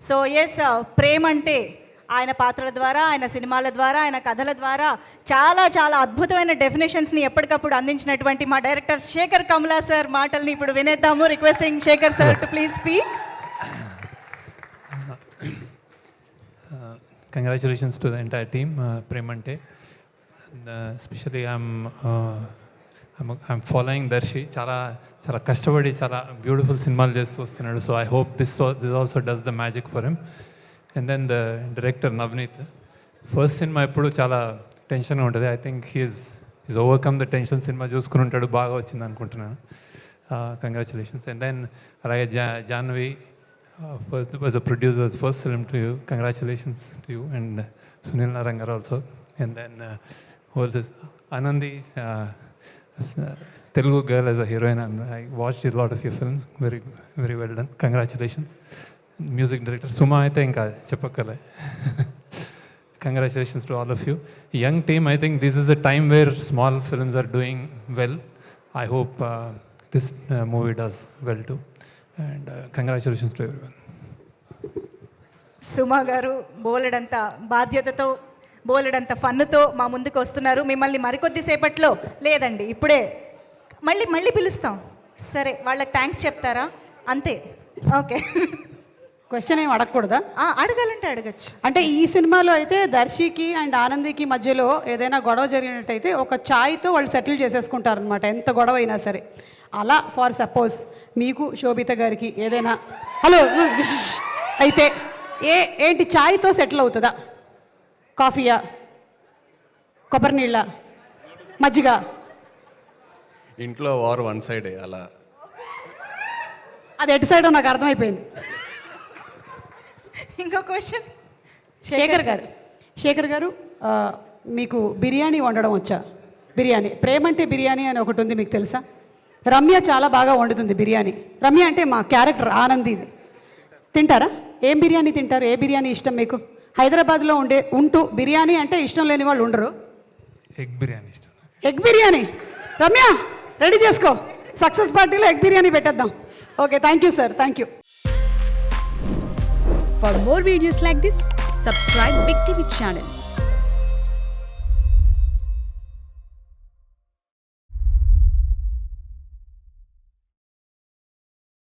So yes, ప్రేమ అంటే ఆయన పాత్రల ద్వారా, ఆయన సినిమాల ద్వారా, ఆయన కథల ద్వారా చాలా చాలా అద్భుతమైన డెఫినేషన్స్ని ఎప్పటికప్పుడు అందించినటువంటి మా డైరెక్టర్ శేఖర్ కమలా సార్ మాటల్ని ఇప్పుడు వినేద్దాము. Requesting Shekhar sir to please speak. Congratulations to the entire team, Premante. Especially I'm following Darshi. Chala kashtabadi chala beautiful cinemalu chestu vastunadu. So I hope this also does the magic for him. And then the director Navneet. First cinema eppudu chala tension ga untadi. I think he's overcome the tension. Cinema chusukoni untadu, baga vachindi anukuntunnanu. Congratulations. And then alage Janvi, first was a producer, first film to you. Congratulations to you. And Sunil Narangar also. And then who else is Anandi, Telugu girl as a heroine, and I watched a lot of your films. Very, very well done. Congratulations. Music director Suma, I think cheppakale. Congratulations to all of you. Young team, I think this is a time where small films are doing well. I hope this movie does well too. And congratulations to everyone. సుమా గారు బోలెడంత బాధ్యతతో, బోలెడంత ఫన్నుతో మా ముందుకు వస్తున్నారు. మిమ్మల్ని మరికొద్దిసేపట్లో, లేదండి ఇప్పుడే మళ్ళీ పిలుస్తాం. సరే, వాళ్ళకి థ్యాంక్స్ చెప్తారా? అంతే, ఓకే. క్వశ్చన్ ఏం అడగకూడదా? అడగాలంటే అడగచ్చు. అంటే ఈ సినిమాలో అయితే దర్శికి అండ్ ఆనందికి మధ్యలో ఏదైనా గొడవ జరిగినట్టయితే ఒక ఛాయ్తో వాళ్ళు సెటిల్ చేసేసుకుంటారనమాట, ఎంత గొడవ అయినా సరే. అలా ఫర్ సపోజ్ మీకు శోభిత గారికి ఏదైనా హలో అయితే ఏంటి ఛాయ్తో సెటిల్ అవుతుందా? కాఫీయా, కొబ్బరి నీళ్ళ, మజ్జిగ? ఇంట్లో వార్ వన్ సైడ్ అలా. అది ఎటు సైడో నాకు అర్థమైపోయింది. ఇంకో క్వశ్చన్ శేఖర్ గారు మీకు బిర్యానీ వండడం వచ్చా? బిర్యానీ, ప్రేమంటే బిర్యానీ అని ఒకటి ఉంది, మీకు తెలుసా? రమ్య చాలా బాగా వండుతుంది బిర్యానీ. రమ్య అంటే మా క్యారెక్టర్ ఆనంది. తింటారా? ఏం బిర్యానీ తింటారు? ఏ బిర్యానీ ఇష్టం మీకు? హైదరాబాద్లో ఉంటూ బిర్యానీ అంటే ఇష్టం లేని వాళ్ళు ఉండరు. ఎగ్ బిర్యానీ ఇష్టం. ఎగ్ బిర్యానీ. రమ్య రెడీ చేసుకో, సక్సెస్ పార్టీలో ఎగ్ బిర్యానీ పెట్టేద్దాం. Okay, thank you sir, thank you. For more videos like this, subscribe Big TV channel.